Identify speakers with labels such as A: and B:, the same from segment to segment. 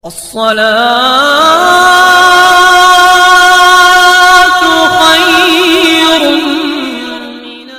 A: الصلاة خير من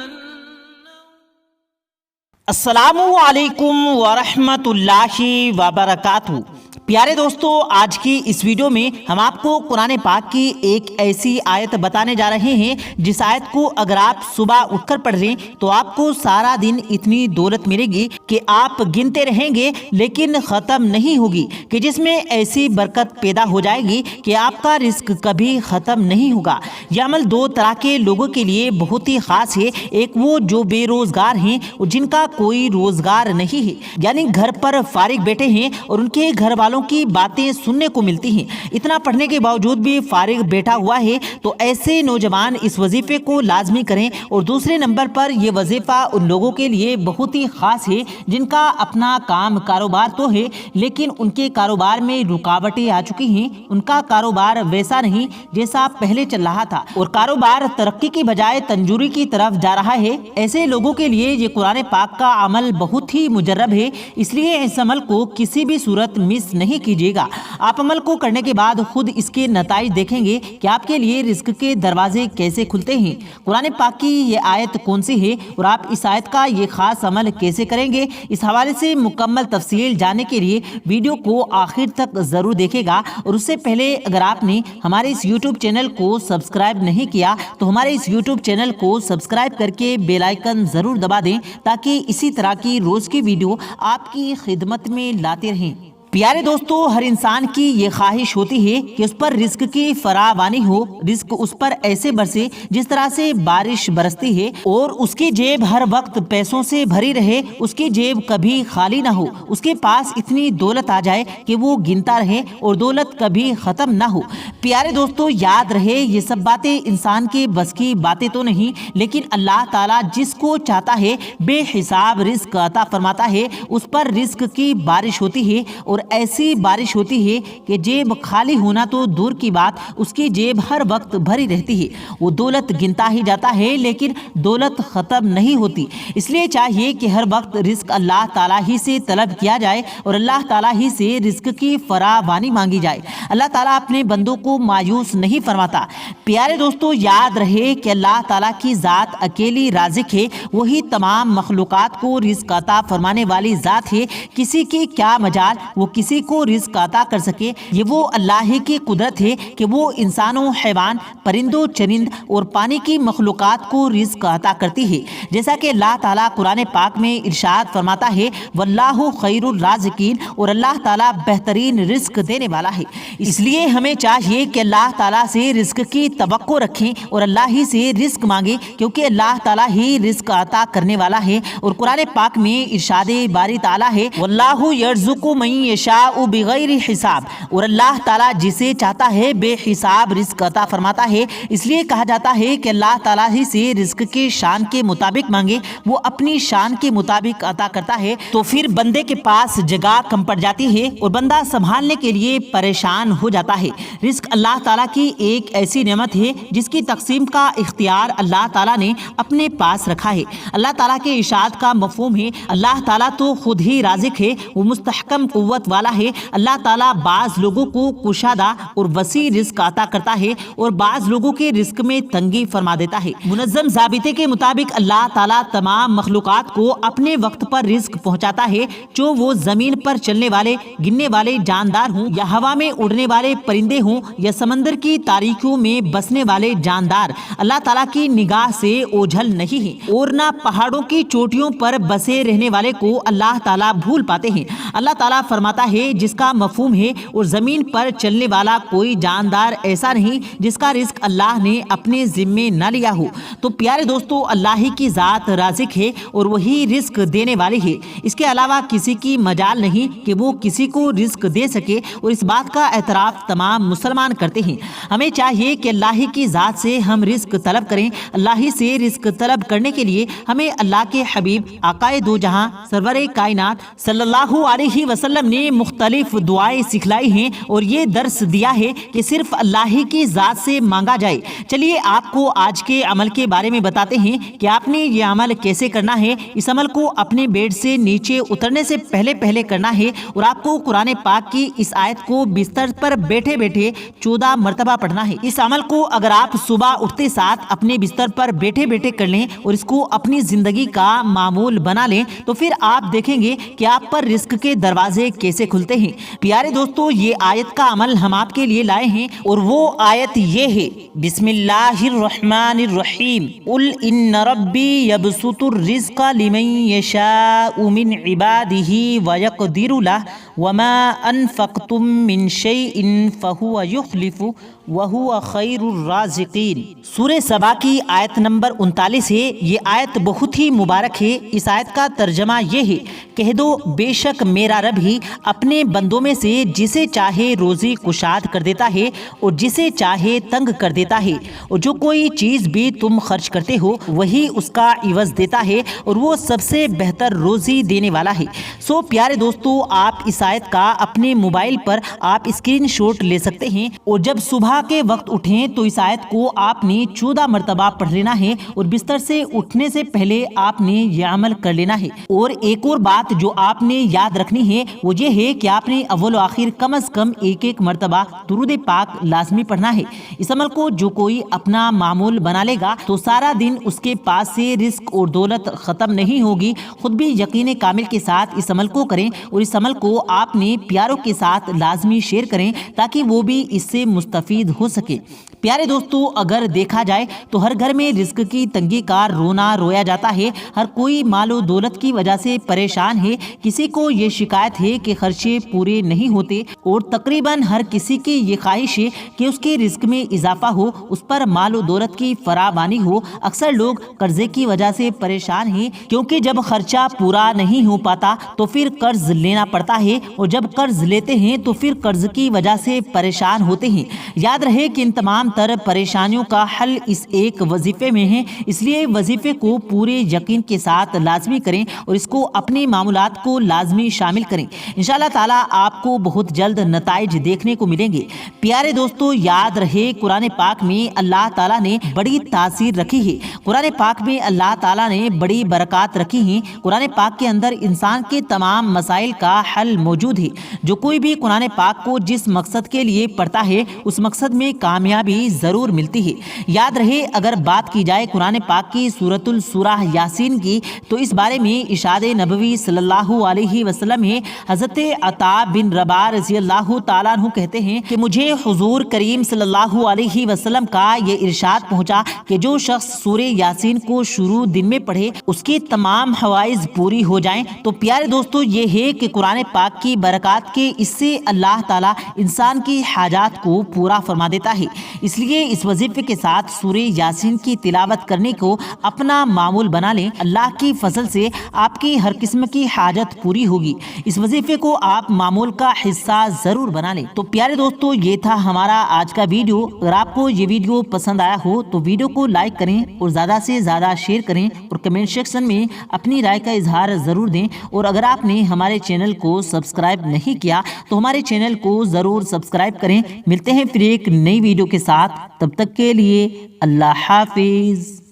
B: السلام علیکم ورحمۃ اللہ وبرکاتہ۔ پیارے دوستو، آج کی اس ویڈیو میں ہم آپ کو قرآن پاک کی ایک ایسی آیت بتانے جا رہے ہیں جس آیت کو اگر آپ صبح اٹھ کر پڑھ لیں تو آپ کو سارا دن اتنی دولت ملے گی کہ آپ گنتے رہیں گے لیکن ختم نہیں ہوگی، کہ جس میں ایسی برکت پیدا ہو جائے گی کہ آپ کا رزق کبھی ختم نہیں ہوگا۔ یہ عمل دو طرح کے لوگوں کے لیے بہت ہی خاص ہے۔ ایک وہ جو بے روزگار ہیں اور جن کا کوئی روزگار نہیں ہے، یعنی گھر پر فارغ بیٹھے ہیں اور ان کے گھر والوں کی باتیں سننے کو ملتی ہیں، اتنا پڑھنے کے باوجود بھی فارغ بیٹھا ہوا ہے، تو ایسے نوجوان اس وظیفے کو لازمی کریں۔ اور دوسرے نمبر پر یہ وظیفہ ان لوگوں کے لیے بہت ہی خاص ہے جن کا اپنا کام کاروبار تو ہے لیکن ان کے کاروبار میں رکاوٹیں آ چکی ہیں، ان کا کاروبار ویسا نہیں جیسا پہلے چل رہا تھا اور کاروبار ترقی کی بجائے تنجوری کی طرف جا رہا ہے۔ ایسے لوگوں کے لیے یہ قرآن پاک کا عمل بہت ہی مجرب ہے، اس لیے اس عمل کو کسی بھی صورت مس نہیں کیجیے گا۔ آپ عمل کو کرنے کے بعد خود اس کے نتائج دیکھیں گے کہ آپ کے لیے رزق کے دروازے کیسے کھلتے ہیں۔ قرآن پاک کی یہ آیت کون سی ہے اور آپ اس آیت کا یہ خاص عمل کیسے کریں گے، اس حوالے سے مکمل تفصیل جاننے کے لیے ویڈیو کو آخر تک ضرور دیکھے گا۔ اور اس سے پہلے اگر آپ نے ہمارے اس یوٹیوب چینل کو سبسکرائب نہیں کیا تو ہمارے اس یوٹیوب چینل کو سبسکرائب کر کے بیل آئیکن ضرور دبا دیں تاکہ اسی طرح کی روز کی ویڈیو آپ کی خدمت میں لاتے رہیں۔ پیارے دوستو، ہر انسان کی یہ خواہش ہوتی ہے کہ اس پر رزق کی فراوانی ہو، رزق اس پر ایسے برسے جس طرح سے بارش برستی ہے اور اس کی جیب ہر وقت پیسوں سے بھری رہے، اس کی جیب کبھی خالی نہ ہو، اس کے پاس اتنی دولت آ جائے کہ وہ گنتا رہے اور دولت کبھی ختم نہ ہو۔ پیارے دوستو، یاد رہے یہ سب باتیں انسان کے بس کی باتیں تو نہیں، لیکن اللہ تعالیٰ جس کو چاہتا ہے بے حساب رزق عطا فرماتا ہے، اس پر رزق کی بارش ہوتی ہے اور ایسی بارش ہوتی ہے کہ جیب خالی ہونا تو دور کی بات، اس کی جیب ہر وقت بھری رہتی ہے۔ وہ دولت گنتا ہی جاتا ہے لیکن دولت ختم نہیں ہوتی۔ اس لیے چاہیے کہ ہر وقت رزق اللہ تعالیٰ ہی سے طلب کیا جائے اور اللہ تعالیٰ ہی سے رزق کی فراوانی مانگی جائے۔ اللہ تعالیٰ اپنے بندوں کو مایوس نہیں فرماتا۔ پیارے دوستو، یاد رہے کہ اللہ تعالیٰ کی ذات اکیلی رازق ہے، وہی تمام مخلوقات کو رزق عطا فرمانے والی ذات ہے۔ کسی کی کیا مجال وہ کسی کو رزق عطا کر سکے، یہ وہ اللہ ہی کی قدرت ہے کہ وہ انسانوں، حیوان، پرندوں، چرند اور پانی کی مخلوقات کو رزق عطا کرتی ہے۔ جیسا کہ اللہ تعالیٰ قرآن پاک میں ارشاد فرماتا ہے، واللہ خیر الرازقین، اور اللہ تعالیٰ بہترین رزق دینے والا ہے۔ اس لیے ہمیں چاہیے کہ اللہ تعالیٰ سے رزق کی توقع رکھیں اور اللہ ہی سے رزق مانگیں، کیونکہ اللہ تعالیٰ ہی رزق عطا کرنے والا ہے۔ اور قرآن پاک میں ارشاد باری تعالیٰ ہے، واللہ یرزق من یشاء بغیر حساب، اور اللہ تعالیٰ جسے چاہتا ہے بے حساب رزق عطا فرماتا ہے۔ اس لیے کہا جاتا ہے کہ اللہ تعالیٰ ہی سے رزق کی شان کے مطابق مانگے، وہ اپنی شان کے مطابق عطا کرتا ہے۔ تو پھر بندے کے پاس جگہ کم پڑ جاتی ہے اور بندہ سنبھالنے کے لیے پریشان ہو جاتا ہے۔ رزق اللہ تعالیٰ کی ایک ایسی نعمت ہے جس کی تقسیم کا اختیار اللہ تعالیٰ نے اپنے پاس رکھا ہے۔ اللہ تعالیٰ کے ارشاد کا مفہوم ہے، اللہ تعالیٰ تو خود ہی رازق ہے، وہ مستحکم قوت والا ہے۔ اللہ تعالیٰ بعض لوگوں کو کشادہ اور وسیع رزق عطا کرتا ہے اور بعض لوگوں کے رزق میں تنگی فرما دیتا ہے۔ منظم ضابطے کے مطابق اللہ تعالیٰ تمام مخلوقات کو اپنے وقت پر رزق پہنچاتا ہے، جو وہ زمین پر چلنے والے، گرنے والے جاندار ہوں یا ہوا میں اڑنے والے پرندے ہوں یا سمندر کی تاریکیوں میں بسنے والے جاندار، اللہ تعالیٰ کی نگاہ سے اوجھل نہیں ہیں اور نہ پہاڑوں کی چوٹیوں پر بسے رہنے والے کو اللہ تعالیٰ بھول پاتے ہیں۔ اللہ تعالیٰ فرماتا ہے، جس کا مفہوم ہے اور زمین پر چلنے والا کوئی جاندار ایسا نہیں جس کا رزق اللہ نے اپنے ذمے نہ لیا ہو۔ تو پیارے دوستو، اللہ ہی کی ذات رازق ہے اور وہی رزق دینے والی ہے۔ اس کے علاوہ کسی کی مجال نہیں کہ وہ کسی کو رزق دے سکے، اور اس بات کا اعتراف تمام مسلمان کرتے ہیں۔ ہمیں چاہیے کہ اللہ ہی کی ذات سے ہم رزق طلب کریں۔ اللہ ہی سے رزق طلب کرنے کے لیے ہمیں اللہ کے حبیب آقائے دو جہاں سرور کائنات صلی اللہ علیہ وسلم نے ہمیں مختلف دعائیں سکھلائی ہیں اور یہ درس دیا ہے کہ صرف اللہ ہی کی ذات سے مانگا جائے۔ چلیے آپ کو آج کے عمل کے بارے میں بتاتے ہیں کہ آپ نے یہ عمل کیسے کرنا ہے۔ اس عمل کو اپنے بیڈ سے نیچے اترنے سے پہلے کرنا ہے اور آپ کو قرآن پاک کی اس آیت کو بستر پر بیٹھے بیٹھے 14 مرتبہ پڑھنا ہے۔ اس عمل کو اگر آپ صبح اٹھتے ساتھ اپنے بستر پر بیٹھے بیٹھے کر لیں اور اس کو اپنی زندگی کا معمول بنا لیں تو پھر آپ دیکھیں گے کہ آپ پر رزق کے دروازے کیسے کھلتے ہیں۔ پیارے دوستو، یہ آیت کا عمل ہم آپ کے لیے لائے ہیں اور وہ آیت یہ ہے، بسم اللہ الرحمن الرحیم، قل ان ربی یبسط الرزق لمن یشاء من عبادہ ویقدر لہ وما انفقتم من شیء فہو یخلف وہو خیر الرازقین۔ سورہ سبا کی آیت نمبر 39 ہے۔ یہ آیت بہت ہی مبارک ہے۔ اس آیت کا ترجمہ یہ ہے، کہہ دو بے شک میرا رب ہی اپنے بندوں میں سے جسے چاہے روزی کشاد کر دیتا ہے اور جسے چاہے تنگ کر دیتا ہے، اور جو کوئی چیز بھی تم خرچ کرتے ہو وہی اس کا عوض دیتا ہے اور وہ سب سے بہتر روزی دینے والا ہے۔ سو پیارے دوستو، آپ اس آیت کا اپنے موبائل پر آپ اسکرین شاٹ لے سکتے ہیں اور جب صبح کے وقت اٹھیں تو اس آیت کو آپ نے 14 مرتبہ پڑھ لینا ہے اور بستر سے اٹھنے سے پہلے آپ نے یہ عمل کر لینا ہے۔ اور ایک اور بات جو آپ نے یاد رکھنی ہے وہ یہ ہے کہ آپ نے اول و آخر کم از کم ایک مرتبہ درود پاک لازمی پڑھنا ہے۔ اس عمل کو جو کوئی اپنا معمول بنا لے گا تو سارا دن اس کے پاس سے رزق اور دولت ختم نہیں ہوگی۔ خود بھی یقین کامل کے ساتھ اس عمل کو کریں اور اس عمل کو آپ نے پیاروں کے ساتھ لازمی شیئر کریں تاکہ وہ بھی اس سے مستفید ہو سکے۔ پیارے دوستو، اگر دیکھا جائے تو ہر گھر میں رزق کی تنگی کا رونا رویا جاتا ہے۔ ہر کوئی مال و دولت کی وجہ سے پریشان ہے۔ کسی کو یہ شکایت ہے کہ خرچے پورے نہیں ہوتے اور تقریباً ہر کسی کی یہ خواہش ہے کہ اس کے رزق میں اضافہ ہو، اس پر مال و دولت کی فراوانی ہو۔ اکثر لوگ قرضے کی وجہ سے پریشان ہیں کیونکہ جب خرچہ پورا نہیں ہو پاتا تو پھر قرض لینا پڑتا ہے اور جب قرض لیتے ہیں تو پھر قرض کی وجہ سے پریشان ہوتے ہیں۔ یاد رہے کہ ان تمام تر پریشانیوں کا حل اس ایک وظیفے میں ہے، اس لیے وظیفے کو پورے یقین کے ساتھ لازمی کریں اور اس کو اپنے معمولات کو لازمی شامل کریں۔ انشاءاللہ تعالیٰ آپ کو بہت جلد نتائج دیکھنے کو ملیں گے۔ پیارے دوستو، یاد رہے قرآن پاک میں اللہ تعالیٰ نے بڑی تاثیر رکھی ہے۔ قرآن پاک میں اللہ تعالیٰ نے بڑی برکات رکھی ہیں۔ قرآن پاک کے اندر انسان کے تمام مسائل کا حل موجود ہے۔ جو کوئی بھی قرآن پاک کو جس مقصد کے لیے پڑھتا ہے اس مقصد میں کامیابی ضرور ملتی ہے۔ یاد رہے اگر بات کی جائے قرآن پاک کی سورۃ السورہ یاسین کی تو اس بارے میں ارشاد نبوی صلی اللہ علیہ وسلم ہے۔ حضرت عطا بن رباح رضی اللہ تعالیٰ عنہ کہتے ہیں کہ مجھے حضور کریم صلی اللہ علیہ وسلم کا یہ ارشاد پہنچا کہ جو شخص سورہ یاسین کو شروع دن میں پڑھے اس کی تمام حوائج پوری ہو جائیں۔ تو پیارے دوستو، یہ ہے کہ قرآن پاک کی برکات کے اس سے اللہ تعالیٰ انسان کی حاجات کو پورا فرما دیتا ہے۔ اس لیے اس وظیفے کے ساتھ سورہ یاسین کی تلاوت کرنے کو اپنا معمول بنا لیں۔ اللہ کی فضل سے آپ کی ہر قسم کی حاجت پوری ہوگی۔ اس وظیفے کو آپ معمول کا حصہ ضرور بنا لیں۔ تو پیارے دوستو، یہ تھا ہمارا آج کا ویڈیو۔ اگر آپ کو یہ ویڈیو پسند آیا ہو تو ویڈیو کو لائک کریں اور زیادہ سے زیادہ شیئر کریں اور کمنٹ سیکشن میں اپنی رائے کا اظہار ضرور دیں۔ اور اگر آپ نے ہمارے چینل کو سبسکرائب نہیں کیا تو ہمارے چینل کو ضرور سبسکرائب کریں۔ ملتے ہیں پھر ایک نئی ویڈیو کے ساتھ، تب تک کے لیے اللہ حافظ۔